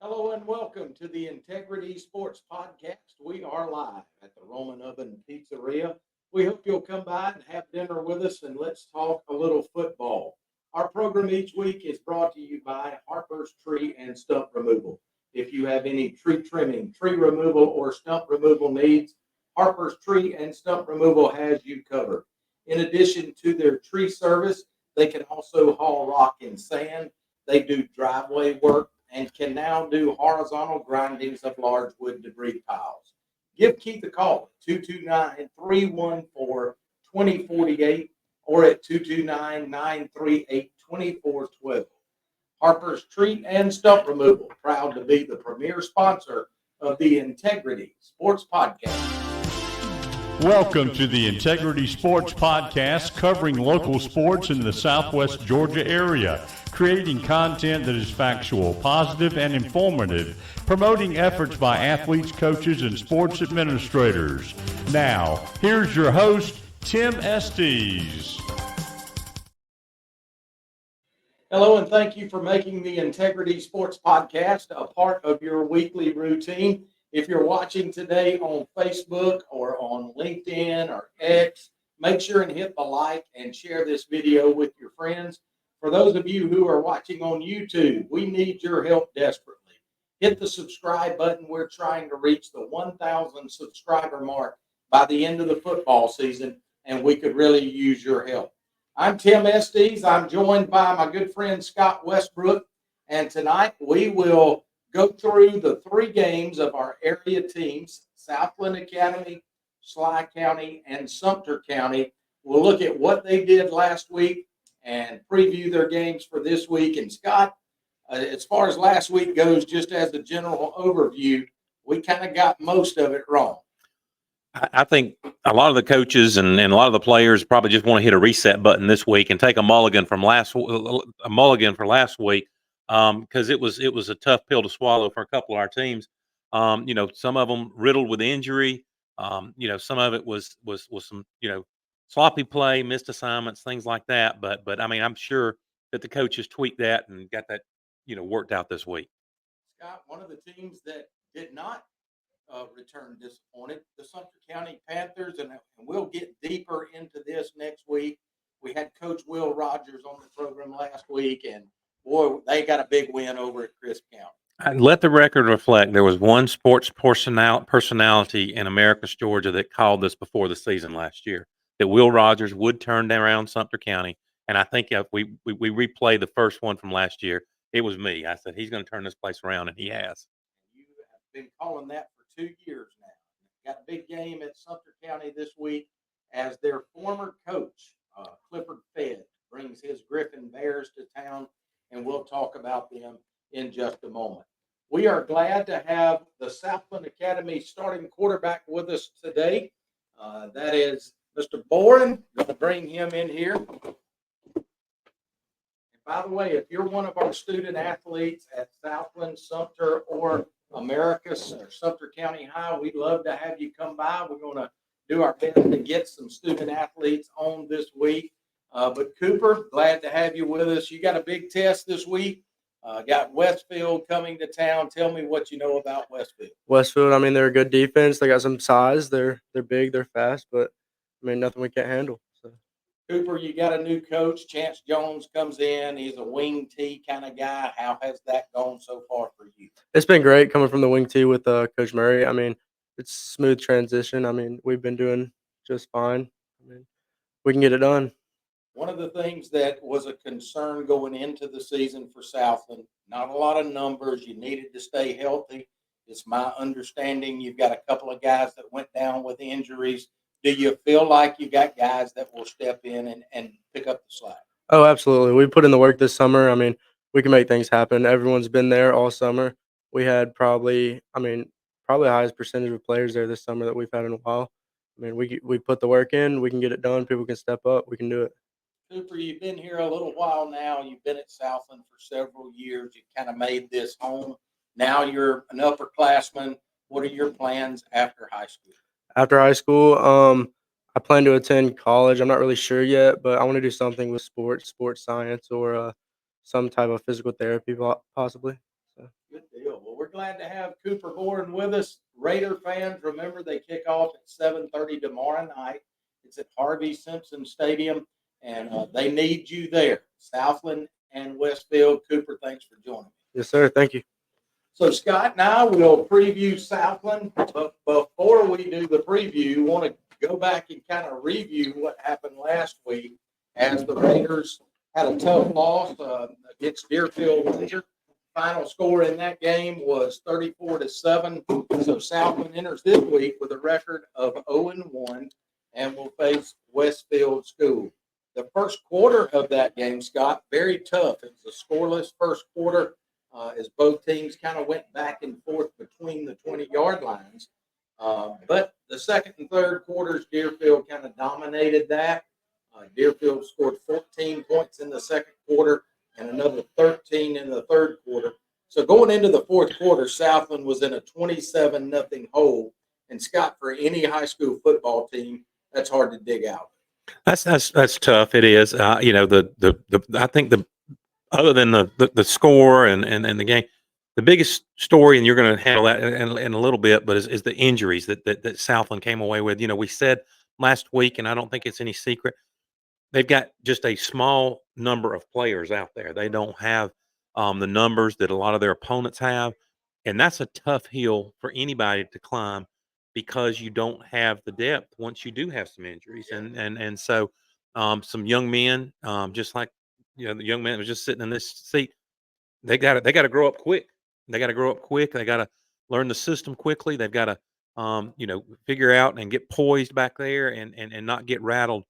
Hello and welcome to the Integrity Sports Podcast. We are live at the Roman Oven Pizzeria. We hope you'll come by and have dinner with us and let's talk a little football. Our program each week is brought to you by Harper's Tree and Stump Removal. If you have any tree trimming, tree removal, or stump removal needs, Harper's Tree and Stump Removal has you covered. In addition to their tree service, they can also haul rock and sand. They do driveway work and can now do horizontal grindings of large wood debris piles. Give Keith a call at 229-314-2048 or at 229-938-2412. Harper's Tree and Stump Removal, proud to be the premier sponsor of the Integrity Sports Podcast. Welcome to the Integrity Sports Podcast, covering local sports in the Southwest Georgia area, creating content that is factual, positive, and informative, promoting efforts by athletes, coaches, and sports administrators. Now, here's your host, Tim Estes. Hello, and thank you for making the Integrity Sports Podcast a part of your weekly routine. If you're watching today on Facebook or on LinkedIn or X, make sure and hit the like and share this video with your friends. For those of you who are watching on YouTube, we need your help desperately. Hit the subscribe button. We're trying to reach the 1,000 subscriber mark by the end of the football season, and we could really use your help. I'm Tim Estes. I'm joined by my good friend Scott Westbrook, and tonight we will go through the three games of our area teams, Southland Academy, Sly County, and Sumter County. We'll look at what they did last week and preview their games for this week. And Scott, as far as last week goes, just as a general overview, we kind of got most of it wrong. I think a lot of the coaches and a lot of the players probably just want to hit a reset button this week and take a mulligan for last week. Because it was a tough pill to swallow for a couple of our teams. Some of them riddled with injury. Some of it was some sloppy play, missed assignments, things like that. But I mean, I'm sure that the coaches tweaked that and got that worked out this week. Scott, one of the teams that did not return disappointed, the Sumter County Panthers, and we'll get deeper into this next week. We had Coach Will Rogers on the program last week, and boy, they got a big win over at Crisp County. And let the record reflect, there was one sports personality in Americus, Georgia that called this before the season last year, that Will Rogers would turn around Sumter County. And I think if we replay the first one from last year, it was me. I said, he's going to turn this place around, and he has. You have been calling that for 2 years now. Got a big game at Sumter County this week as their former coach, Clifford Fedd, brings his Griffin Bears to town, and we'll talk about them in just a moment. We are glad to have the Southland Academy starting quarterback with us today. That is Mr. Boren. Going to bring him in here. And by the way, if you're one of our student athletes at Southland, Sumter, or Americus or Sumter County High, we'd love to have you come by. We're going to do our best to get some student athletes on this week. But Cooper, glad to have you with us. You got a big test this week. Got Westfield coming to town. Tell me what you know about Westfield. Westfield, I mean, they're a good defense. They got some size. They're big. They're fast. But, I mean, nothing we can't handle. So. Cooper, you got a new coach. Chance Jones comes in. He's a wing T kind of guy. How has that gone so far for you? It's been great coming from the wing T with Coach Murray. I mean, it's smooth transition. I mean, we've been doing just fine. I mean, we can get it done. One of the things that was a concern going into the season for Southland, not a lot of numbers. You needed to stay healthy. It's my understanding you've got a couple of guys that went down with injuries. Do you feel like you got guys that will step in and pick up the slack? Oh, absolutely. We put in the work this summer. I mean, we can make things happen. Everyone's been there all summer. We had probably the highest percentage of players there this summer that we've had in a while. I mean, we put the work in. We can get it done. People can step up. We can do it. Cooper, you've been here a little while now. You've been at Southland for several years. You kind of made this home. Now you're an upperclassman. What are your plans after high school? After high school, I plan to attend college. I'm not really sure yet, but I want to do something with sports science, or some type of physical therapy, possibly. So. Good deal. Well, glad to have Cooper Boren with us. Raider fans, remember they kick off at 7:30 tomorrow night. It's at Harvey Simpson Stadium, and they need you there. Southland and Westfield. Cooper, thanks for joining me. Yes, sir. Thank you. So Scott and I will preview Southland, but before we do the preview, we want to go back and kind of review what happened last week as the Raiders had a tough loss against Deerfield Leisure. Final score in that game was 34-7. So Southland enters this week with a record of 0-1 and will face Westfield School. The first quarter of that game, Scott, very tough. It was a scoreless first quarter as both teams kind of went back and forth between the 20-yard lines. But the second and third quarters, Deerfield kind of dominated that. Deerfield scored 14 points in the second quarter and another 13 in the third quarter. So going into the fourth quarter, Southland was in a 27-0 hole. And Scott, for any high school football team, that's hard to dig out. That's tough. It is. You know, I think other than the score and the game, the biggest story, and you're going to handle that in a little bit, but is the injuries that Southland came away with. You know, we said last week, and I don't think it's any secret, they've got just a small number of players out there. They don't have the numbers that a lot of their opponents have, and that's a tough hill for anybody to climb because you don't have the depth once you do have some injuries. And so some young men, just like, you know, the young man that was just sitting in this seat, they got to grow up quick. They got to grow up quick. They got to learn the system quickly. They've got to, you know, figure out and get poised back there and not get rattled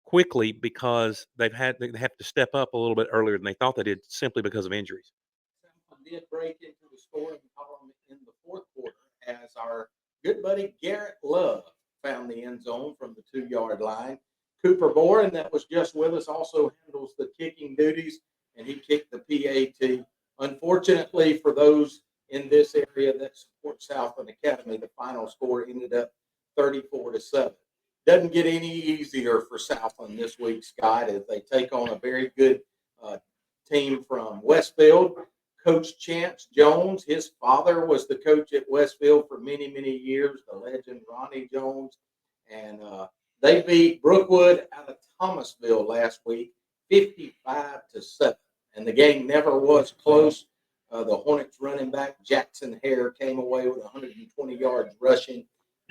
quickly because they have to step up a little bit earlier than they thought they did simply because of injuries. Southland did break into the scoring column in the fourth quarter as our good buddy Garrett Love found the end zone from the 2-yard line. Cooper Boren, that was just with us, also handles the kicking duties, and he kicked the PAT. Unfortunately for those in this area that support Southland Academy, the final score ended up 34-7. Doesn't get any easier for Southland this week, Scott, as they take on a very good team from Westfield. Coach Chance Jones, his father was the coach at Westfield for many, many years, the legend Ronnie Jones. And they beat Brookwood out of Thomasville last week, 55-7. And the game never was close. The Hornets running back, Jackson Hare, came away with 120 yards rushing.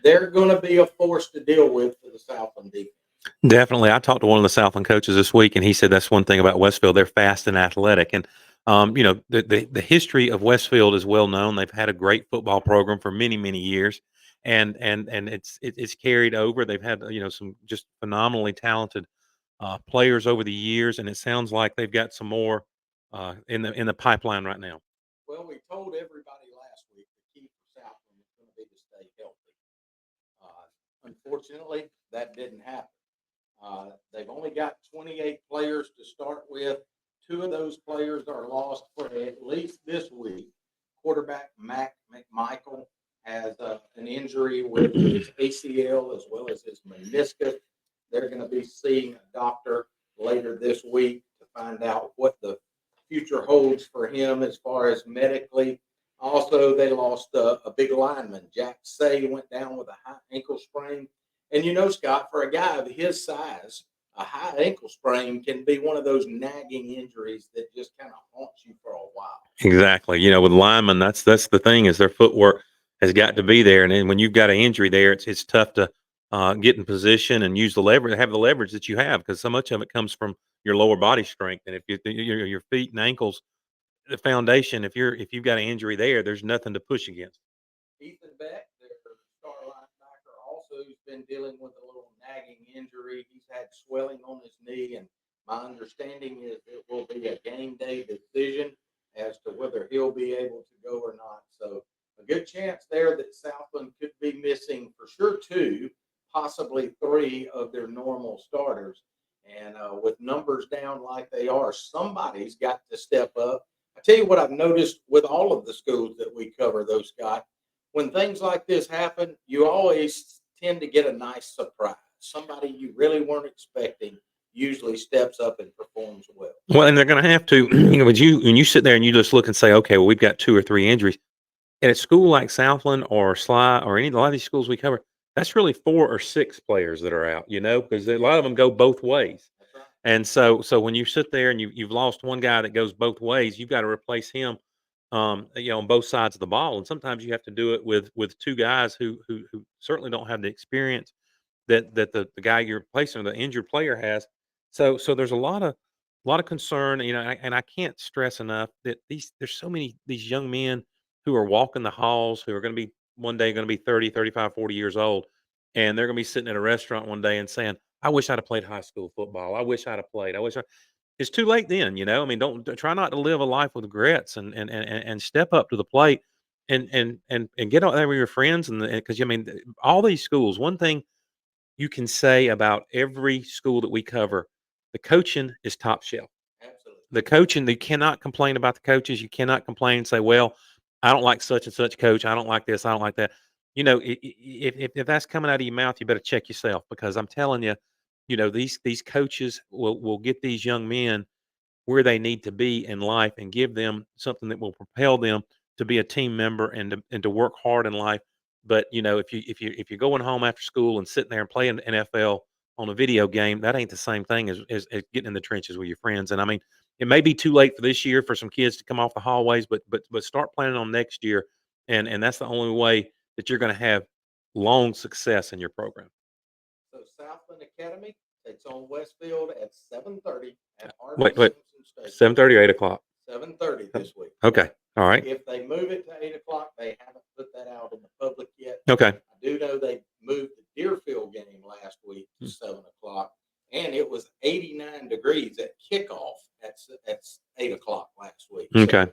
They're going to be a force to deal with for the Southland defense. Definitely. I talked to one of the Southland coaches this week, and he said that's one thing about Westfield. They're fast and athletic. And, you know, the history of Westfield is well known. They've had a great football program for many, many years. And it's carried over. They've had, you know, some just phenomenally talented players over the years. And it sounds like they've got some more in the pipeline right now. Well, we told everybody last week the key for Southland is going to be to stay healthy. Unfortunately, that didn't happen. They've only got 28 players to start with. 2 of those players are lost for at least this week. Quarterback Mac McMichael has an injury with his ACL as well as his meniscus. They're going to be seeing a doctor later this week to find out what the future holds for him as far as medically. Also, they lost a big lineman. Jack Say went down with a high ankle sprain. And you know, Scott, for a guy of his size, a high ankle sprain can be one of those nagging injuries that just kind of haunts you for a while. Exactly. You know, with linemen, that's the thing is their footwork has got to be there. And then when you've got an injury there, it's tough to get in position and use the leverage, have the leverage that you have, because so much of it comes from your lower body strength. And if your feet and ankles, the foundation, if you've got an injury there, there's nothing to push against. Ethan Beck, their star linebacker, also has been dealing with a little nagging injury. He's had swelling on his knee, and my understanding is it will be a game day decision as to whether he'll be able to go or not. So a good chance there that Southland could be missing for sure 2, possibly 3 of their normal starters. And with numbers down like they are, somebody's got to step up. I tell you what I've noticed with all of the schools that we cover, though, Scott, when things like this happen, you always tend to get a nice surprise. Somebody you really weren't expecting usually steps up and performs well. Well, and they're going to have to, you know, when you sit there and you just look and say, okay, well, we've got 2 or 3 injuries, at a school like Southland or Sly or a lot of these schools we cover, that's really 4 or 6 players that are out, because a lot of them go both ways. That's right. And so when you sit there and you've lost one guy that goes both ways, you've got to replace him, on both sides of the ball. And sometimes you have to do it with 2 guys who certainly don't have the experience that the guy you're replacing, the injured player, has. So there's a lot of concern, and I can't stress enough that there's so many these young men who are walking the halls, who are going to be one day going to be 30, 35, 40 years old, and they're going to be sitting at a restaurant one day and saying, "I wish I'd have played high school football. I wish I'd have played. I wish I." It's too late then, I mean, don't try not to live a life with regrets, and step up to the plate, and get out there with your friends, and because I mean, all these schools. One thing you can say about every school that we cover, the coaching is top shelf. Absolutely. The coaching, you cannot complain about the coaches. You cannot complain and say, "Well, I don't like such and such coach. I don't like this. I don't like that." If that's coming out of your mouth, you better check yourself, because I'm telling you, these coaches will get these young men where they need to be in life and give them something that will propel them to be a team member and to work hard in life. But if you're going home after school and sitting there and playing NFL on a video game, that ain't the same thing as getting in the trenches with your friends. And I mean, it may be too late for this year for some kids to come off the hallways, but start planning on next year, and that's the only way that you're going to have long success in your program. So Southland Academy takes on Westfield at 7:30 at Harvey Wait, Simpson Stadium. 7:30 or 8 o'clock. 7:30 this week. Okay, all right. If they move it to 8 o'clock, they haven't put that out in the public yet. Okay, I do know they moved the Deerfield game last week to 7 o'clock, and it was 89 degrees at kickoff at 8 o'clock last week. So okay.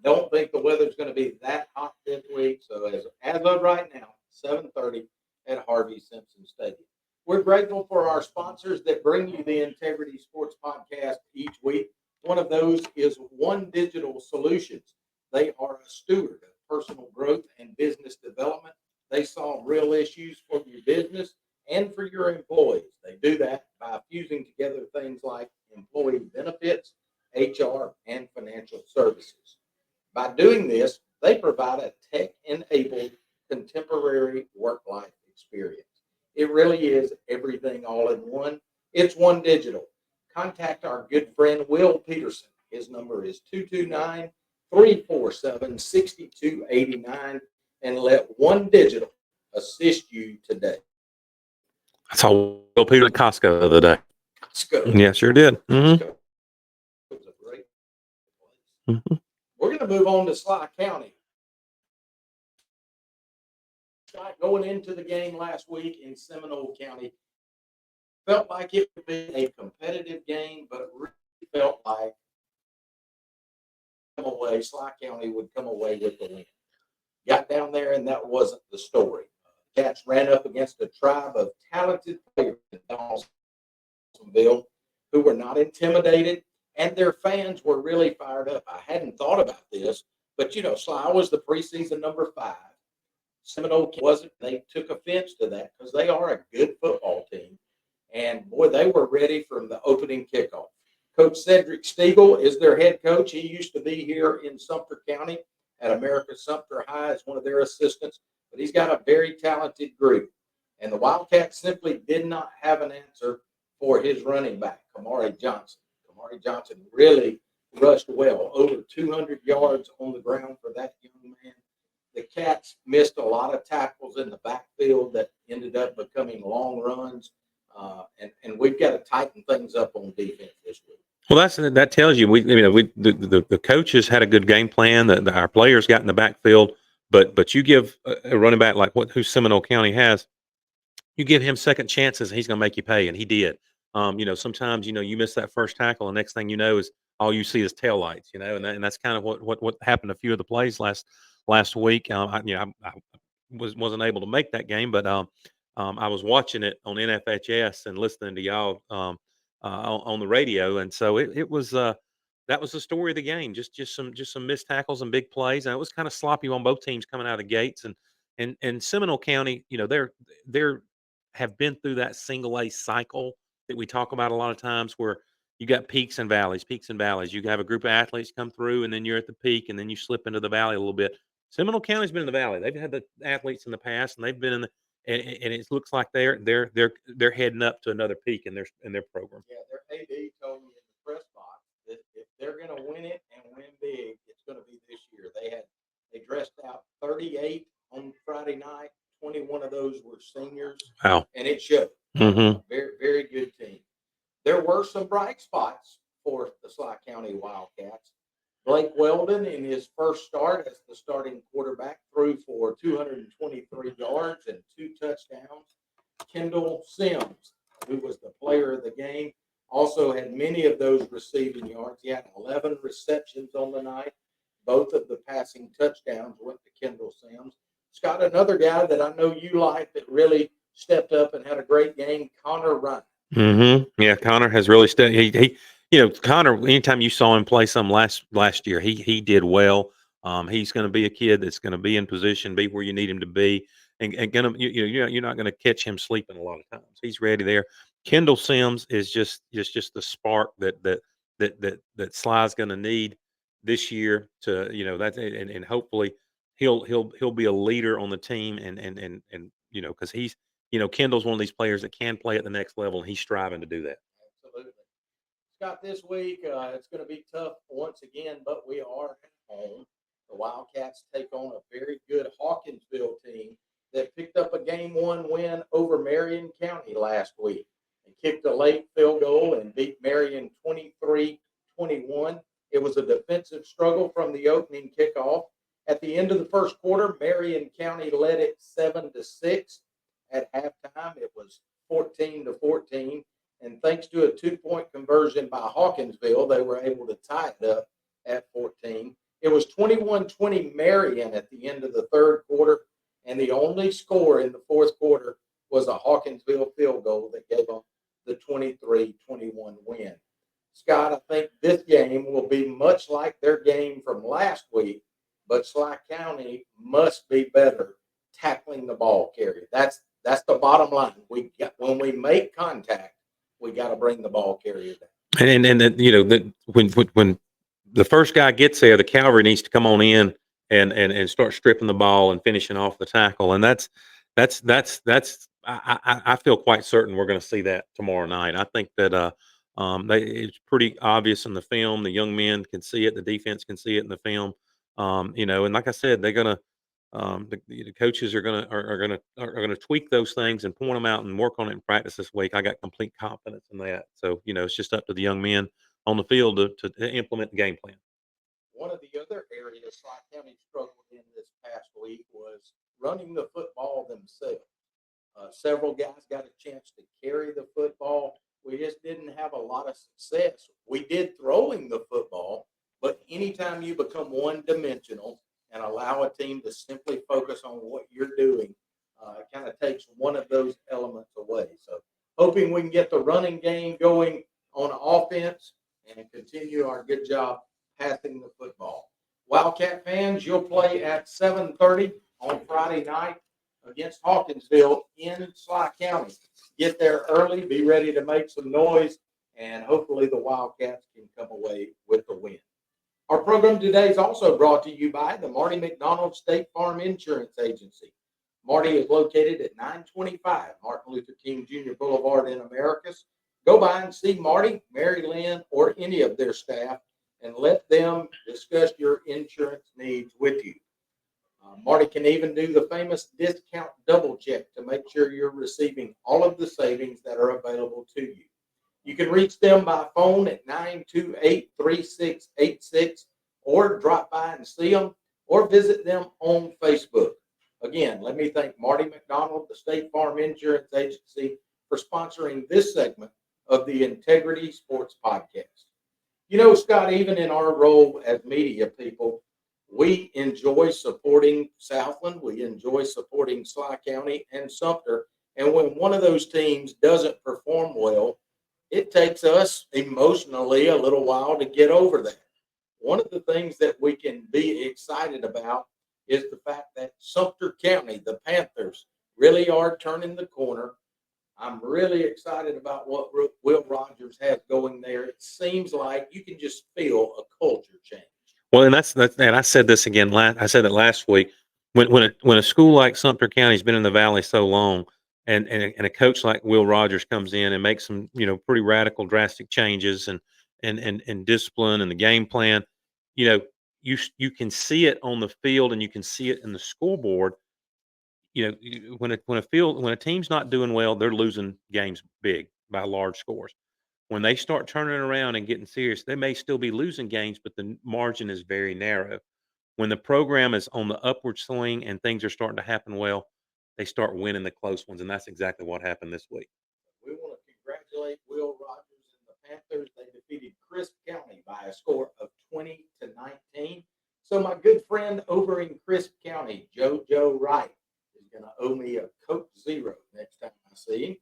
don't think the weather's going to be that hot this week. So as of right now, 7:30 at Harvey Simpson Stadium. We're grateful for our sponsors that bring you the Integrity Sports Podcast each week. One of those is One Digital Solutions. They are a steward of personal growth and business development. They solve real issues for your business and for your employees. They do that by fusing together things like employee benefits, HR, and financial services. By doing this, they provide a tech-enabled contemporary work-life experience. It really is everything all in one. It's One Digital. Contact our good friend Will Peterson. His number is 229-347-6289, and let One Digital assist you today. I saw Will Peter at Costco the other day. Let's go. Yeah, sure did. Let's go. It was a great place. Mhm. We're going to move on to Sly County. Going into the game last week in Seminole County, felt like it would be a competitive game, but it really felt like Sly County would come away with the win. Got down there, and that wasn't the story. Cats ran up against a tribe of talented players in Donaldsonville who were not intimidated, and their fans were really fired up. I hadn't thought about this, but Sly was the preseason number 5. Seminole wasn't. They took offense to that because they are a good football team. And boy, they were ready from the opening kickoff. Coach Cedric Stiegel is their head coach. He used to be here in Sumter County at America Sumter High as one of their assistants, but he's got a very talented group. And the Wildcats simply did not have an answer for his running back, Kamari Johnson. Kamari Johnson really rushed well, over 200 yards on the ground for that young man. The Cats missed a lot of tackles in the backfield that ended up becoming long runs. And we've got to tighten things up on defense this week. Well, that tells you the coaches had a good game plan. Our players got in the backfield, but you give a running back like who Seminole County has, you give him second chances, and he's going to make you pay, and he did. Sometimes you miss that first tackle, and next thing you know is all you see is taillights. And that's kind of what happened a few of the plays last week. I wasn't able to make that game, but I was watching it on NFHS and listening to y'all on the radio, and so it was that was the story of the game. Just some missed tackles and big plays, and it was kind of sloppy on both teams coming out of the gates. And Seminole County, they're have been through that single A cycle that we talk about a lot of times, where you got peaks and valleys. You have a group of athletes come through, and then you're at the peak, and then you slip into the valley a little bit. Seminole County's been in the Valley. They've had the athletes in the past, and they've been in the and it looks like they're heading up to another peak in their program. Yeah, their AD told me in the press box that if they're going to win it and win big, it's going to be this year. They dressed out 38 on Friday night. 21 of those were seniors, Wow. and it showed. Mm-hmm. Very, very good team. There were some bright spots for the Sly County Wildcats. Blake Weldon, in his first start as the starting quarterback, threw for 223 yards and 2 touchdowns. Kendall Sims, who was the player of the game, also had many of those receiving yards. He had 11 receptions on the night. Both of the passing touchdowns went to Kendall Sims. Scott, another guy that I know you like that really stepped up and had a great game, Connor Ryan. Mm-hmm. Yeah, Connor has really stepped. Connor. Anytime you saw him play some last year, he did well. He's going to be a kid that's going to be in position, be where you need him to be, and gonna you're not going to catch him sleeping a lot of times. He's ready there. Kendall Sims is just the spark that Sly's going to need this year to that and hopefully he'll be a leader on the team and because he's Kendall's one of these players that can play at the next level, and he's striving to do that. Absolutely. Scott, this week it's going to be tough once again, but we are at home. The Wildcats take on a very good Hawkinsville team that picked up a Game 1 win over Marion County last week. They kicked a late field goal and beat Marion 23-21. It was a defensive struggle from the opening kickoff. At the end of the first quarter, Marion County led it 7-6. At halftime, it was 14-14. And thanks to a 2-point conversion by Hawkinsville, they were able to tie it up at 14. It was 21-20 Marion at the end of the third quarter. And the only score in the fourth quarter was a Hawkinsville field goal that gave them the 23-21 win. Scott, I think this game will be much like their game from last week, but Sly County must be better tackling the ball carrier. That's the bottom line. When we make contact, we got to bring the ball carrier down. And when the first guy gets there, the cavalry needs to come on in and start stripping the ball and finishing off the tackle. And that's I feel quite certain we're going to see that tomorrow night. I think that it's pretty obvious in the film. The young men can see it. The defense can see it in the film. And like I said, they're going to the coaches are going to tweak those things and point them out and work on it in practice this week. I got complete confidence in that. So it's just up to the young men on the field to implement the game plan. One of the other areas Sly County struggled in this past week was running the football themselves. Several guys got a chance to carry the football. We just didn't have a lot of success. We did throwing the football, but anytime you become one-dimensional and allow a team to simply focus on what you're doing, it kind of takes one of those elements away. So hoping we can get the running game going on offense and continue our good job passing the football. Wildcat fans, you'll play at 7:30 on Friday night against Hawkinsville in Sly County. Get there early, be ready to make some noise, and hopefully the Wildcats can come away with the win. Our program today is also brought to you by the Marty McDonald State Farm Insurance Agency. Marty is located at 925 Martin Luther King Jr. Boulevard in Americus. Go by and see Marty, Mary Lynn, or any of their staff and let them discuss your insurance needs with you. Marty can even do the famous discount double check to make sure you're receiving all of the savings that are available to you. You can reach them by phone at 928-3686 or drop by and see them or visit them on Facebook. Again, let me thank Marty McDonald, the State Farm Insurance Agency, for sponsoring this segment of the Integrity Sports Podcast. Scott, even in our role as media people, we enjoy supporting Southland. We enjoy supporting Sly County and Sumter. And when one of those teams doesn't perform well, it takes us emotionally a little while to get over that. One of the things that we can be excited about is the fact that Sumter County, the Panthers, really are turning the corner. I'm really excited about what Will Rogers has going there. It seems like you can just feel a culture change. Well, and and I said this again. I said that last week. When a school like Sumter County's been in the valley so long, and a coach like Will Rogers comes in and makes some pretty radical, drastic changes and discipline and the game plan, you know you can see it on the field and you can see it in the scoreboard. When a team's not doing well, they're losing games big by large scores. When they start turning around and getting serious, they may still be losing games, but the margin is very narrow. When the program is on the upward swing and things are starting to happen well, they start winning the close ones, and that's exactly what happened this week. We want to congratulate Will Rogers and the Panthers. They defeated Crisp County by a score of 20-19. So my good friend over in Crisp County, JoJo Wright, is going to owe me a Coke Zero next time I see him.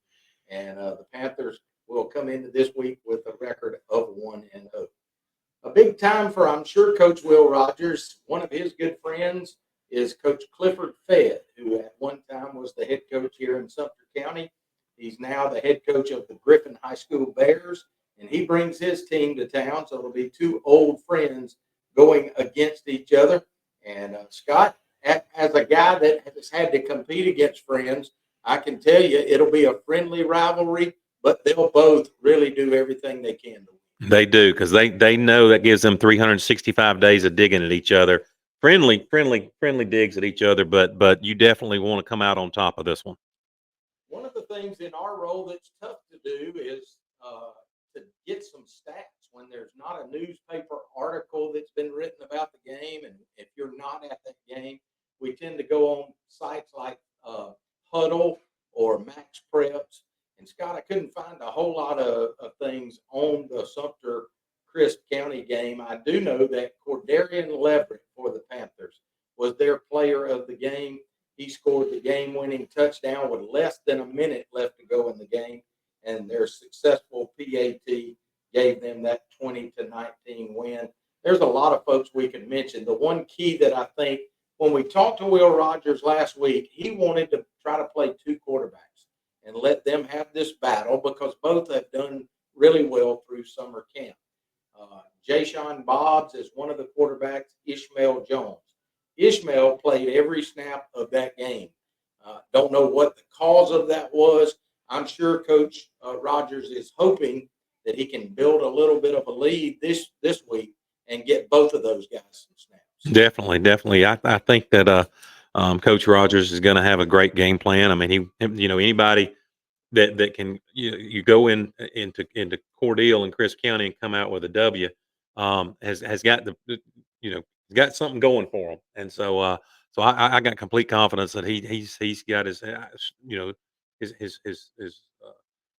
And the Panthers will come into this week with a record of 1-0. A big time for, I'm sure, Coach Will Rogers. One of his good friends is Coach Clifford Fedd, who at one time was the head coach here in Sumter County. He's now the head coach of the Griffin High School Bears, and he brings his team to town. So it'll be two old friends going against each other. And Scott, as a guy that has had to compete against friends, I can tell you it'll be a friendly rivalry, but they'll both really do everything they can to win. They do because they know that gives them 365 days of digging at each other. Friendly digs at each other, but you definitely want to come out on top of this one. One of the things in our role that's tough to do is to get some stats when there's not a newspaper article that's been written about the game. And if you're not at that game, we tend to go on sites like Huddle or Max Preps. And Scott, I couldn't find a whole lot of things on the Sumter Crisp County game. I do know that Cordarian Leverett for the Panthers was their player of the game. He scored the game-winning touchdown with less than a minute left to go in the game, and their successful PAT gave them that 20-19 win. There's a lot of folks we can mention. The one key that I think when we talked to Will Rogers last week, he wanted to try to play two quarterbacks and let them have this battle because both have done really well through summer camp. Jayshon Bobs is one of the quarterbacks, Ishmael Jones. Ishmael played every snap of that game. Don't know what the cause of that was. I'm sure Coach Rogers is hoping that he can build a little bit of a lead this week and get both of those guys some snaps. Definitely. I think that Coach Rogers is going to have a great game plan. I mean, anybody that can you go into Cordele and Crisp County and come out with a W has got got something going for him, and so I got complete confidence that he's got his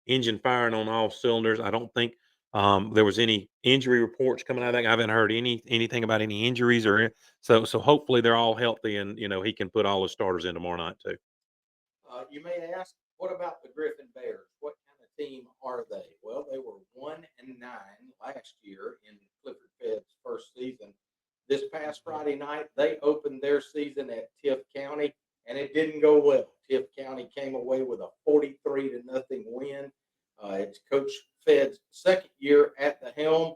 engine firing on all cylinders. I don't think there was any injury reports coming out of that. I haven't heard anything about any injuries so hopefully they're all healthy and he can put all his starters in tomorrow night too. You may ask, what about the Griffin Bears? What kind of team are they? Well, they were 1-9 last year in Clifford Fedd's first season. This past Friday night, they opened their season at Tift County, and it didn't go well. Tift County came away with a 43-0 win. It's Coach Fedd's second year at the helm.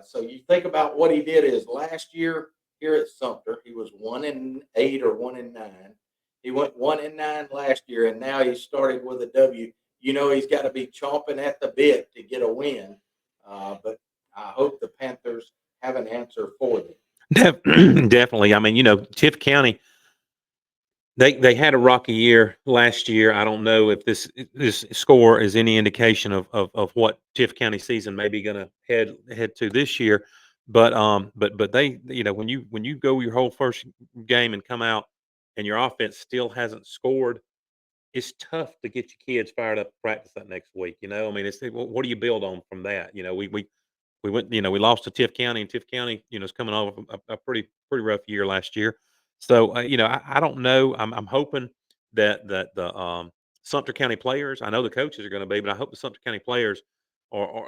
So you think about what he did is last year here at Sumter, he was 1-8 or 1-9. He went 1-9 last year, and now he started with a W. He's got to be chomping at the bit to get a win. But I hope the Panthers have an answer for them. Definitely. I mean, Tift County, they had a rocky year last year. I don't know if this score is any indication of what Tift County season may be going to head to this year. But they, when you go your whole first game and come out and your offense still hasn't scored, it's tough to get your kids fired up to practice that next week. I mean, what do you build on from that? We went, we lost to Tift County, and Tift County, is coming off a pretty rough year last year. So, I don't know. I'm hoping that the Sumter County players, I know the coaches are going to be, but I hope the Sumter County players are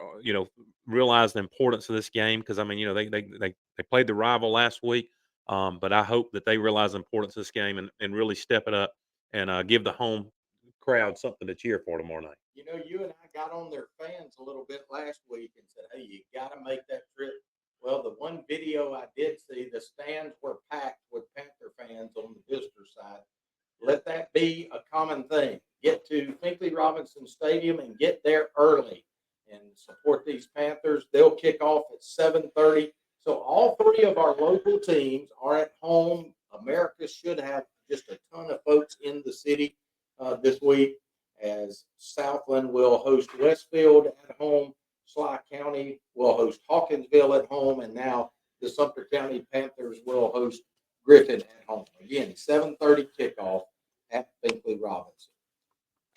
realize the importance of this game because I mean, they played the rival last week, but I hope that they realize the importance of this game and really step it up and give the home crowd something to cheer for tomorrow night. You and I got on their fans a little bit last week and said, hey, you got to make that trip Well, the one video I did see, the stands were packed with Panther fans on the visitor side. Let that be a common thing. Get to Finkley Robinson Stadium and get there early and support these Panthers. They'll kick off at 7:30. So all three of our local teams are at home. America should have just a ton of folks in the city this week, as Southland will host Westfield at home. Sly County will host Hawkinsville at home, and now the Sumter County Panthers will host Griffin at home. Again, 7:30 kickoff at Finkley Robinson.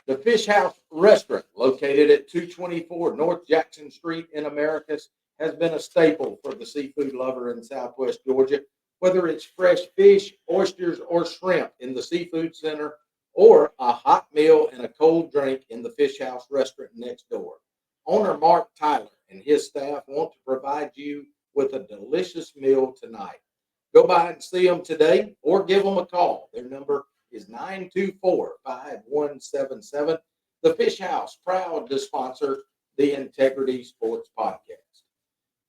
The Fish House Restaurant, located at 224 North Jackson Street in Americus, has been a staple for the seafood lover in Southwest Georgia. Whether it's fresh fish, oysters, or shrimp in the Seafood Center, or a hot meal and a cold drink in the Fish House Restaurant next door, owner Mark Tyler and his staff want to provide you with a delicious meal tonight. Go by and see them today or give them a call. Their number is 924-5177. The Fish House, proud to sponsor the Integrity Sports Podcast.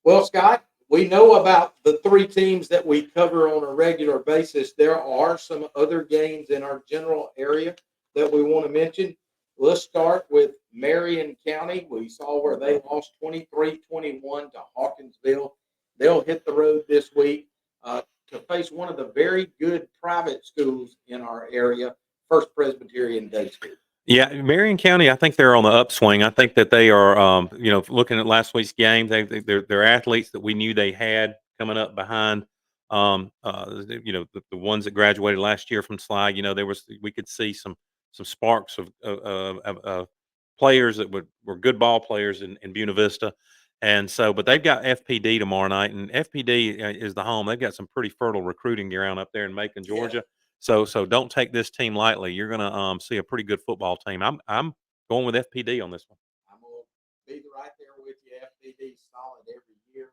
Well, Scott, we know about the three teams that we cover on a regular basis. There are some other games in our general area that we want to mention. Let's start with Marion County. We saw where they lost 23-21 to Hawkinsville. They'll hit the road this week to face one of the very good private schools in our area, First Presbyterian Day School. Yeah, Marion County, I think they're on the upswing. I think that they are, looking at last week's game, they're athletes that we knew they had coming up behind, the ones that graduated last year from Sly. We could see some sparks of players that were good ball players in Buena Vista. And so, but they've got FPD tomorrow night, and FPD is the home. They've got some pretty fertile recruiting ground up there in Macon, Georgia. So don't take this team lightly. You're going to see a pretty good football team. I'm going with FPD on this one. I'm going to be right there with you. FPD solid every year.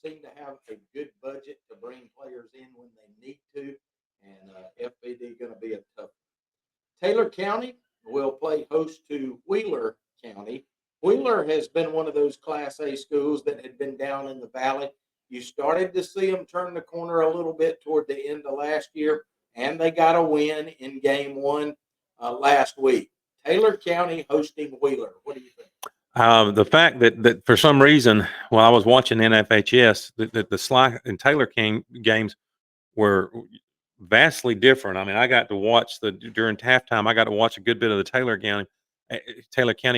They seem to have a good budget to bring players in when they need to, and FPD going to be a tough. Taylor County will play host to Wheeler County. Wheeler has been one of those Class A schools that had been down in the valley. You started to see them turn the corner a little bit toward the end of last year, and they got a win in game one last week. Taylor County hosting Wheeler. What do you think? The fact that for some reason, while I was watching NFHS, the Sly and Taylor King games were vastly different. I mean, I got to watch during halftime. I got to watch a good bit of the Taylor County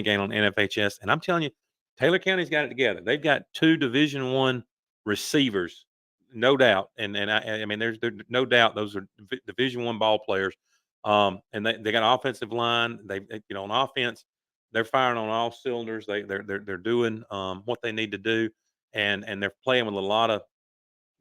game on NFHS, and I'm telling you, Taylor County's got it together. They've got two Division I receivers, no doubt, and I mean, there's no doubt those are Division I ball players. And they got an offensive line. They on offense, they're firing on all cylinders. They're doing what they need to do, and they're playing with a lot of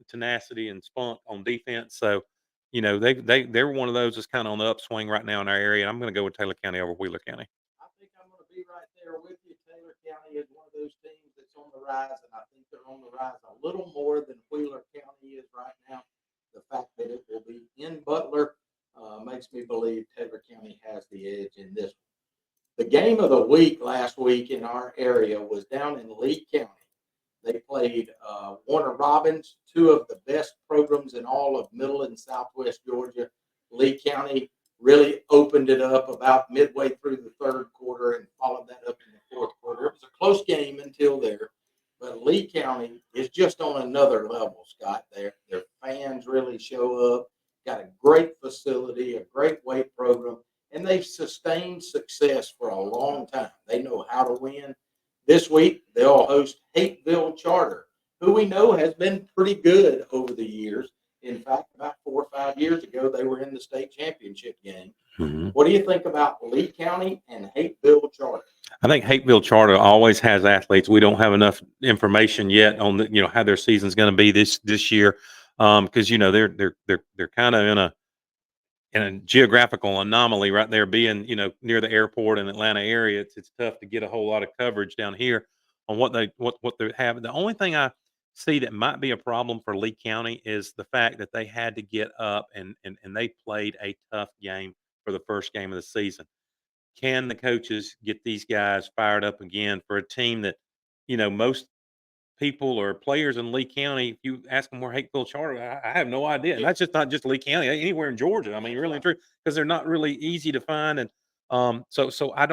tenacity and spunk on defense. So, they're one of those that's kind of on the upswing right now in our area. I'm going to go with Taylor County over Wheeler County. I think I'm going to be right there with you. Taylor County is one of those teams that's on the rise, and I think they're on the rise a little more than Wheeler County is right now. The fact that it will be in Butler makes me believe Taylor County has the edge in this one. The game of the week last week in our area was down in Lee County. They played Warner Robins, two of the best programs in all of Middle and Southwest Georgia. Lee County really opened it up about midway through the third quarter and followed that up in the fourth quarter. It was a close game until there, but Lee County is just on another level, Scott. Their fans really show up, got a great facility, a great weight program, and they've sustained success for a long time. They know how to win. This week, they'll host Hapeville Charter, who we know has been pretty good over the years. In fact, about 4 or 5 years ago, they were in the state championship game. Mm-hmm. What do you think about Lee County and Hapeville Charter? I think Hapeville Charter always has athletes. We don't have enough information yet on how their season's going to be this year, because they're kind of in a geographical anomaly right there, being near the airport in Atlanta area. It's tough to get a whole lot of coverage down here on what they have. The only thing I see that might be a problem for Lee County is the fact that they had to get up and they played a tough game for the first game of the season. Can the coaches get these guys fired up again for a team that most people or players in Lee County, if you ask them where Hapeville Charter, I have no idea. And that's just not just Lee County, anywhere in Georgia. I mean, really and true, because they're not really easy to find. And so I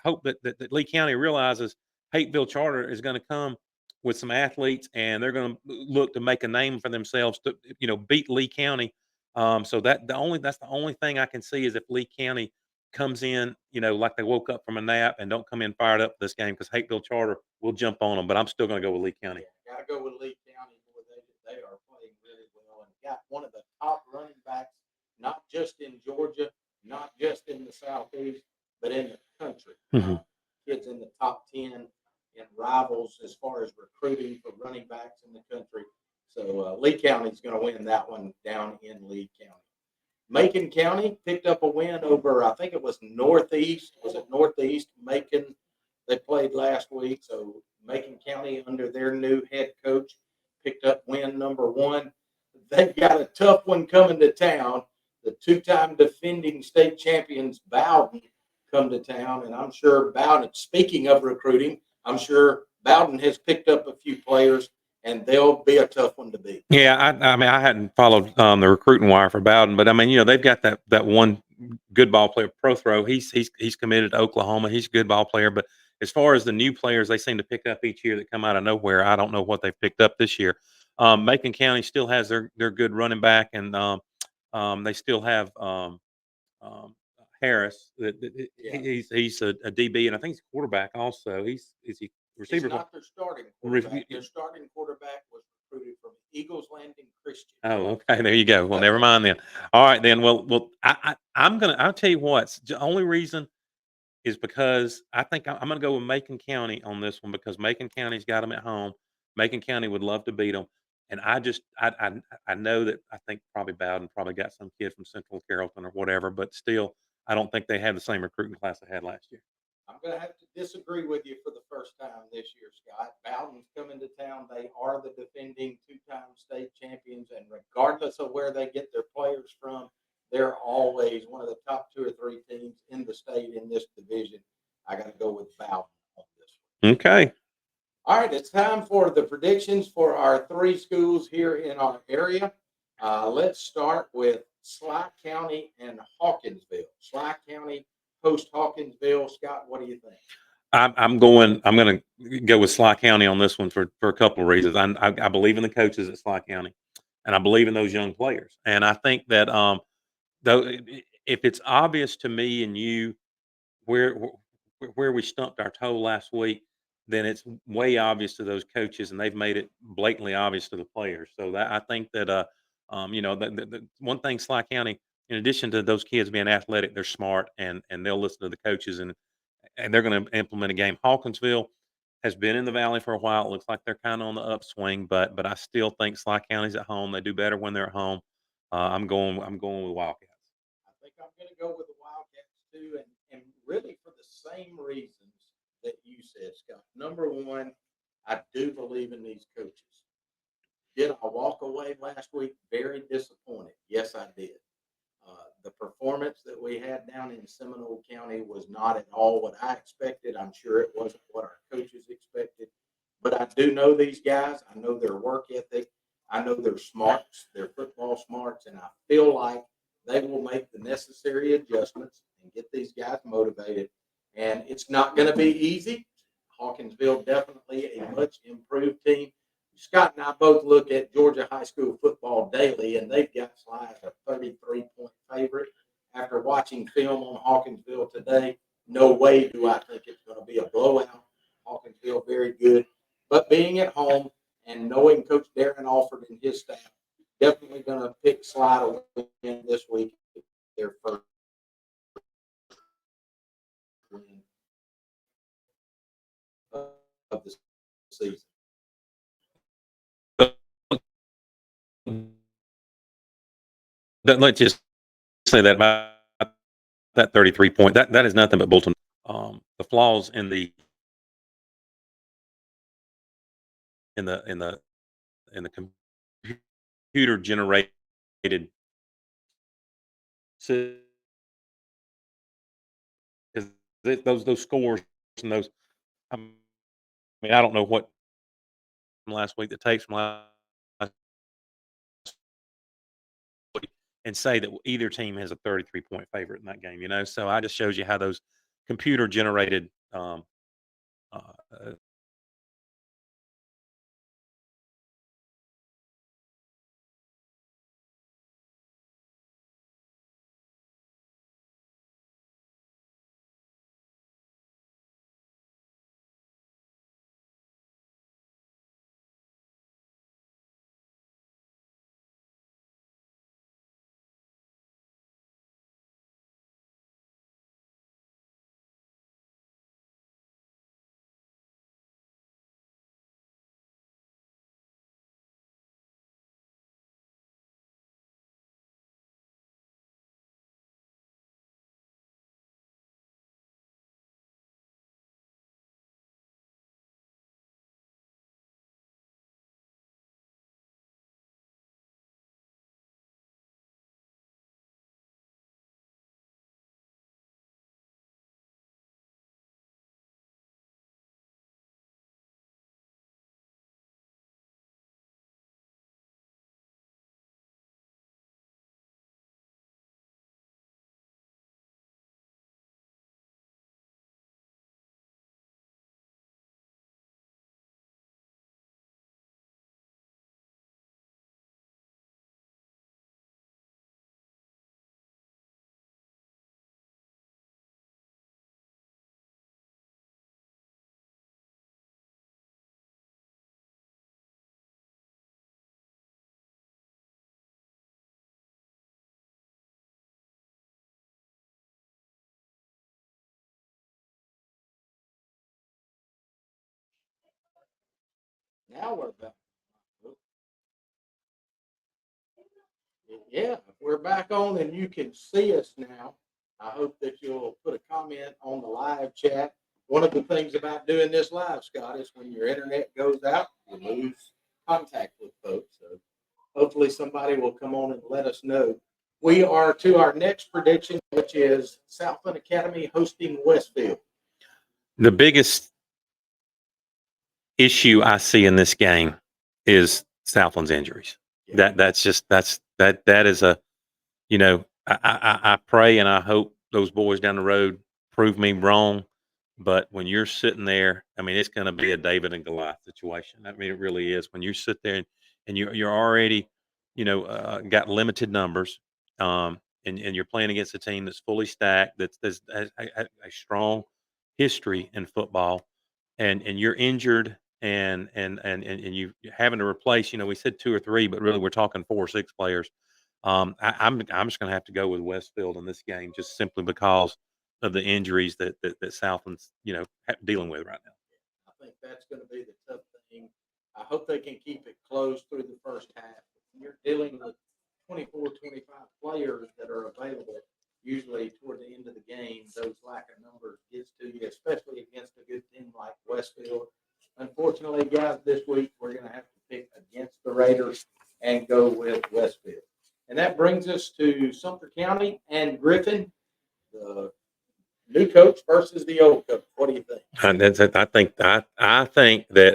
hope that Lee County realizes Hapeville Charter is going to come with some athletes, and they're going to look to make a name for themselves to beat Lee County. So that's the only thing I can see is if Lee County comes in, like they woke up from a nap and don't come in fired up this game, because Hapeville Charter will jump on them. But I'm still going to go with Lee County. Yeah, got to go with Lee County. Boy, they are playing really well and got one of the top running backs, not just in Georgia, not just in the Southeast, but in the country. Mhm. Kids in the top 10 in rivals as far as recruiting for running backs in the country. So Lee County is going to win that one down in Lee County. Macon County picked up a win over, I think it was Northeast. Was it Northeast? Macon, they played last week. So Macon County, under their new head coach, picked up win number 1. They've got a tough one coming to town. The 2-time defending state champions, Bowden, come to town. And I'm sure Bowden, speaking of recruiting, I'm sure Bowden has picked up a few players, and they'll be a tough one to beat. Yeah, I mean, I hadn't followed the recruiting wire for Bowden, but I mean, they've got that one good ball player, Prothrow. He's committed to Oklahoma. He's a good ball player. But as far as the new players they seem to pick up each year that come out of nowhere, I don't know what they've picked up this year. Macon County still has their good running back, and they still have Harris. Yeah. He's a DB, and I think he's a quarterback also. Is he receiver? He's not their starting quarterback. Their starting quarterback was recruited from Eagles Landing Christian. Oh, okay. There you go. Well, never mind then. All right, then. Well, I'll tell you what. The only reason is because I think I'm gonna go with Macon County on this one, because Macon County's got them at home. Macon County would love to beat them, and I know that I think probably Bowden probably got some kid from Central Carrollton or whatever, but still, I don't think they have the same recruiting class they had last year. I'm going to have to disagree with you for the first time this year, Scott. Bowden's coming to town. They are the defending 2-time state champions, and regardless of where they get their players from, they're always one of the top 2 or 3 teams in the state in this division. I got to go with Bowden on this one. Okay. All right, it's time for the predictions for our 3 schools here in our area. Let's start with Sly County and Hawkinsville. Sly County host Hawkinsville. Scott, what do you think? I'm going to go with Sly County on this one for a couple of reasons. I believe in the coaches at Sly County, and I believe in those young players. And I think that though, if it's obvious to me and you where we stumped our toe last week, then it's way obvious to those coaches, and they've made it blatantly obvious to the players. So that I think that the one thing Sly County, in addition to those kids being athletic, they're smart, and they'll listen to the coaches, and they're going to implement a game. Hawkinsville has been in the valley for a while. It looks like they're kind of on the upswing, but I still think Sly County's at home. They do better when they're at home. I'm going with Wildcats. I think I'm going to go with the Wildcats too, and really for the same reasons that you said, Scott. Number one, I do believe in these coaches. Did I walk away last week very disappointed? Yes, I did. The performance that we had down in Seminole County was not at all what I expected. I'm sure it wasn't what our coaches expected. But I do know these guys. I know their work ethic. I know their smarts, their football smarts, and I feel like they will make the necessary adjustments and get these guys motivated. And it's not going to be easy. Hawkinsville definitely a much improved team. Scott and I both look at Georgia high school football daily, and they've got Sly as a 33-point favorite. After watching film on Hawkinsville today, no way do I think it's going to be a blowout. Hawkinsville very good. But being at home and knowing Coach Darren Alford and his staff, definitely going to pick Sly to win this week. Their first win of the season. Let's just say that about that 33 point, that is nothing but Bolton. The flaws in the computer generated those scores and those. I mean, I don't know what from last week, the tapes from last week, and say that either team has a 33-point favorite in that game. So I just shows you how those computer generated uh, Now we're back. Yeah, we're back on and you can see us now. I hope that you'll put a comment on the live chat. One of the things about doing this live, Scott, is when your internet goes out, you lose contact with folks. So hopefully somebody will come on and let us know. We are to our next prediction, which is Southland Academy hosting Westfield. the biggest issue I see in this game is Southland's injuries. Yeah. That is a, I pray and I hope those boys down the road prove me wrong. But when you're sitting there, I mean, it's going to be a David and Goliath situation. I mean, it really is. When you sit there and you're already, got limited numbers, and you're playing against a team that's fully stacked, that's has a strong history in football, and you're injured, and you having to replace. We said 2 or 3, but really we're talking 4 or 6 players. I'm just going to have to go with Westfield in this game, just simply because of the injuries that Southland's dealing with right now. I think that's going to be the tough thing. I hope they can keep it close through the first half. You're dealing with 24, 25 players that are available. Usually toward the end of the game, those lack of numbers gets to you, especially against a good team like Westfield. Unfortunately, guys, this week we're going to have to pick against the Raiders and go with Westfield. And that brings us to Sumter County and Griffin, the new coach versus the old coach. What do you think? I think that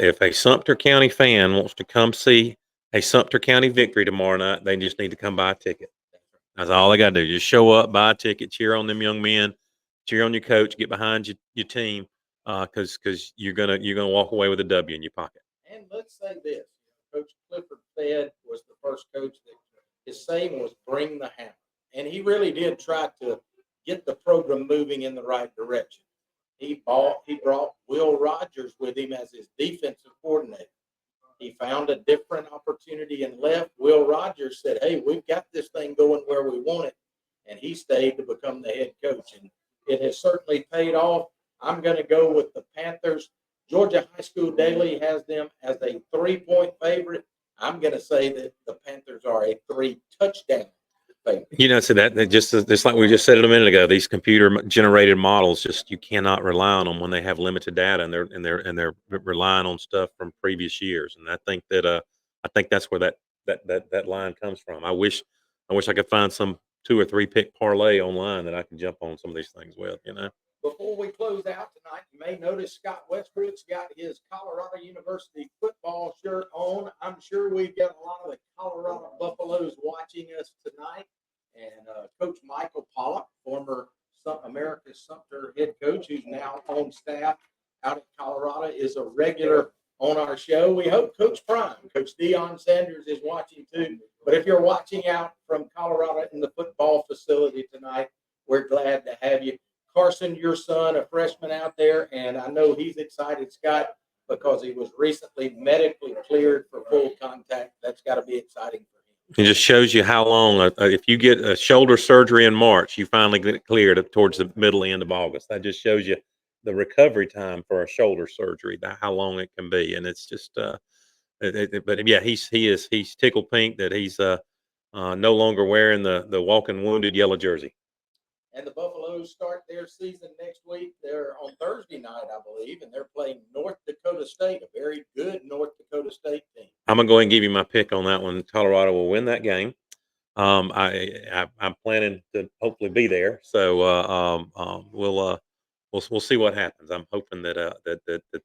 if a Sumter County fan wants to come see a Sumter County victory tomorrow night, they just need to come buy a ticket. That's all they got to do. Just show up, buy a ticket, cheer on them young men, cheer on your coach, get behind your team, because you're gonna walk away with a W in your pocket. And let's say this: Coach Clifford Fedd was the first coach that his saying was "bring the hammer," and he really did try to get the program moving in the right direction. He brought Will Rogers with him as his defensive coordinator. He found a different opportunity and left. Will Rogers said, "Hey, we've got this thing going where we want it," and he stayed to become the head coach. And it has certainly paid off. I'm going to go with the Panthers. Georgia High School Daily has them as a 3-point favorite. I'm going to say that the Panthers are a 3-touchdown favorite. So that just like we just said it a minute ago, these computer generated models, just you cannot rely on them when they have limited data and they're relying on stuff from previous years. And I think that's where that line comes from. I wish I could find some 2 or 3 pick parlay online that I can jump on some of these things with. Before we close out tonight, you may notice Scott Westbrook's got his Colorado University football shirt on. I'm sure we've got a lot of the Colorado Buffaloes watching us tonight. And Coach Michael Pollock, former America's Sumter head coach, who's now on staff out at Colorado, is a regular on our show. We hope Coach Prime, Coach Deion Sanders, is watching too. But if you're watching out from Colorado in the football facility tonight, we're glad to have you. Carson, your son, a freshman out there, and I know he's excited, Scott, because he was recently medically cleared for full contact. That's got to be exciting for him. It just shows you how long, if you get a shoulder surgery in March, you finally get it cleared towards the middle end of August. That just shows you the recovery time for a shoulder surgery, how long it can be. And it's just, but yeah, he's tickled pink that he's no longer wearing the walking wounded yellow jersey. And the Buffaloes start their season next week. They're on Thursday night, I believe, and they're playing North Dakota State, a very good North Dakota State team. I'm gonna go ahead and give you my pick on that one. Colorado will win that game. I'm planning to hopefully be there, so we'll see what happens. I'm hoping that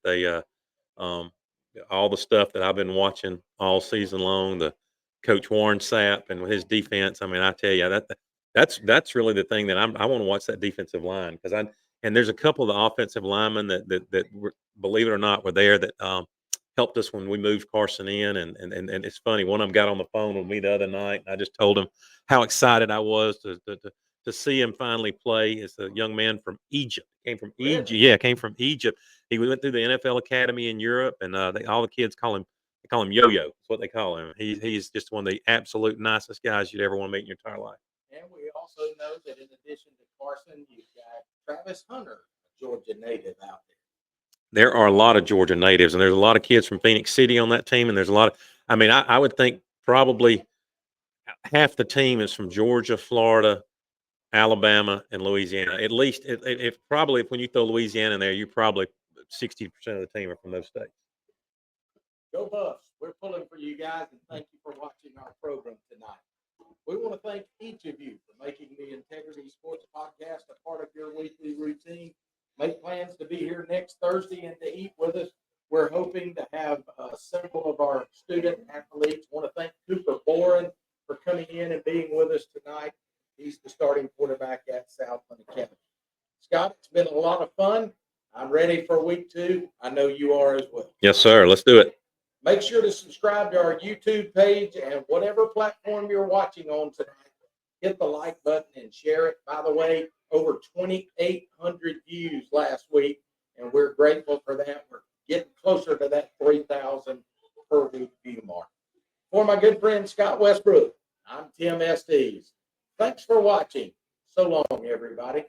they all the stuff that I've been watching all season long, the Coach Warren Sapp and his defense. I mean, I tell you that's really the thing that I want to watch, that defensive line, because and there's a couple of the offensive linemen that were, believe it or not, were there that helped us when we moved Carson in, and it's funny. One of them got on the phone with me the other night, and I just told him how excited I was to see him finally play. It's a young man from Egypt. Came from Egypt. Yeah, came from Egypt. He went through the NFL Academy in Europe, and all the kids call him Yo-Yo. That's what they call him. He's just one of the absolute nicest guys you'd ever want to meet in your entire life. And we also know that in addition to Carson, you've got Travis Hunter, a Georgia native out there. There are a lot of Georgia natives, and there's a lot of kids from Phoenix City on that team. And there's a lot of, I mean, I would think probably half the team is from Georgia, Florida, Alabama, and Louisiana. At least, if probably when you throw Louisiana in there, you probably 60% of the team are from those states. Go Buffs. We're pulling for you guys, and thank you for watching our program tonight. We want to thank each of you for making the Integrity Sports Podcast a part of your weekly routine. Make plans to be here next Thursday and to eat with us. We're hoping to have several of our student athletes. Want to thank Cooper Boren for coming in and being with us tonight. He's the starting quarterback at Southland Academy. Scott, it's been a lot of fun. I'm ready for week 2. I know you are as well. Yes, sir. Let's do it. Make sure to subscribe to our YouTube page, and whatever platform you're watching on tonight, hit the like button and share it. By the way, over 2,800 views last week, and we're grateful for that. We're getting closer to that 3,000 per week view mark. For my good friend Scott Westbrook, I'm Tim Estes. Thanks for watching. So long, everybody.